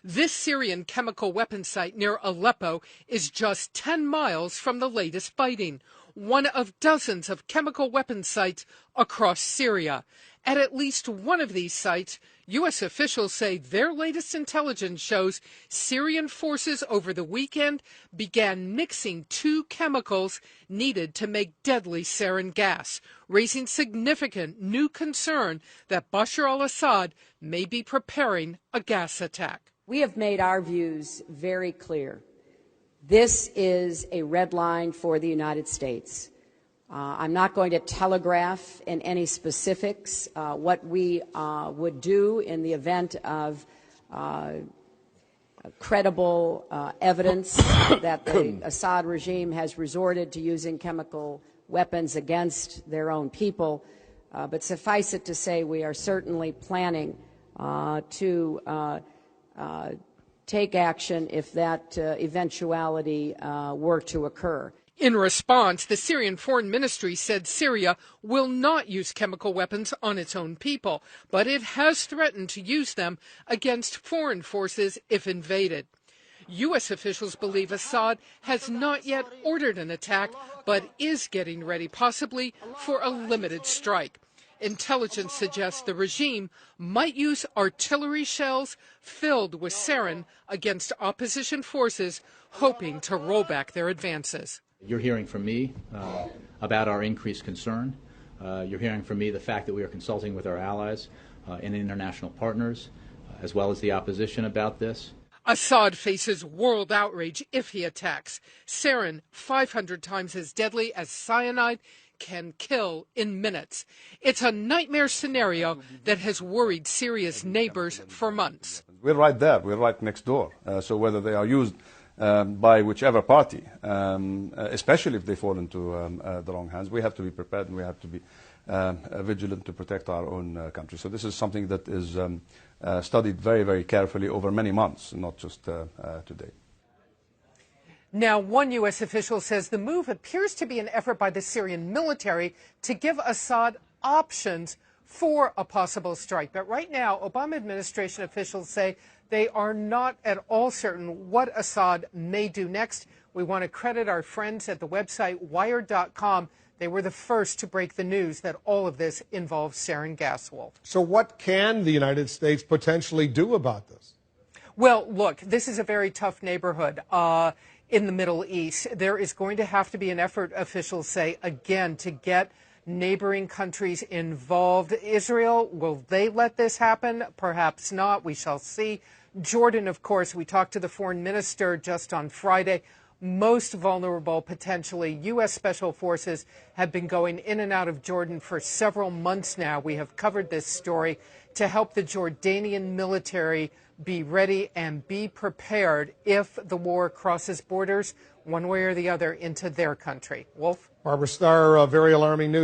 This Syrian chemical weapons site near Aleppo is just 10 miles from the latest fighting, one of dozens of chemical weapons sites across Syria. At least one of these sites, U.S. officials say their latest intelligence shows Syrian forces over the weekend began mixing two chemicals needed to make deadly sarin gas, raising significant new concern that Bashar al-Assad may be preparing a gas attack. We have made our views very clear. This is a red line for the United States. I'm not going to telegraph in any specifics what we would do in the event of credible evidence that the Assad regime has resorted to using chemical weapons against their own people. But suffice it to say, we are certainly planning to take action if that eventuality were to occur. In response, the Syrian Foreign Ministry said Syria will not use chemical weapons on its own people, but it has threatened to use them against foreign forces if invaded. U.S. officials believe Assad has not yet ordered an attack, but is getting ready possibly for a limited strike. Intelligence suggests the regime might use artillery shells filled with sarin against opposition forces, hoping to roll back their advances. You're hearing from me about our increased concern. You're hearing from me the fact that we are consulting with our allies and international partners, as well as the opposition about this. Assad faces world outrage if he attacks. Sarin, 500 times as deadly as cyanide, can kill in minutes. It's a nightmare scenario that has worried Syria's neighbors for months. We're right there. We're right next door. So whether they are used by whichever party, especially if they fall into the wrong hands, we have to be prepared and we have to be vigilant to protect our own country. So this is something that is studied very, very carefully over many months, not just today. Now, one U.S. official says the move appears to be an effort by the Syrian military to give Assad options for a possible strike. But right now, Obama administration officials say they are not at all certain what Assad may do next. We want to credit our friends at the website Wired.com. They were the first to break the news that all of this involves sarin gas, Wolf. So what can the United States potentially do about this? Well, look, this is a very tough neighborhood in the Middle East. There is going to have to be an effort, officials say, again, to get neighboring countries involved. Israel, will they let this happen? Perhaps not. We shall see. Jordan, of course, we talked to the foreign minister just on Friday. Most vulnerable, potentially. U.S. Special Forces have been going in and out of Jordan for several months now. We have covered this story to help the Jordanian military be ready and be prepared if the war crosses borders one way or the other into their country. Wolf? Barbara Starr, very alarming news.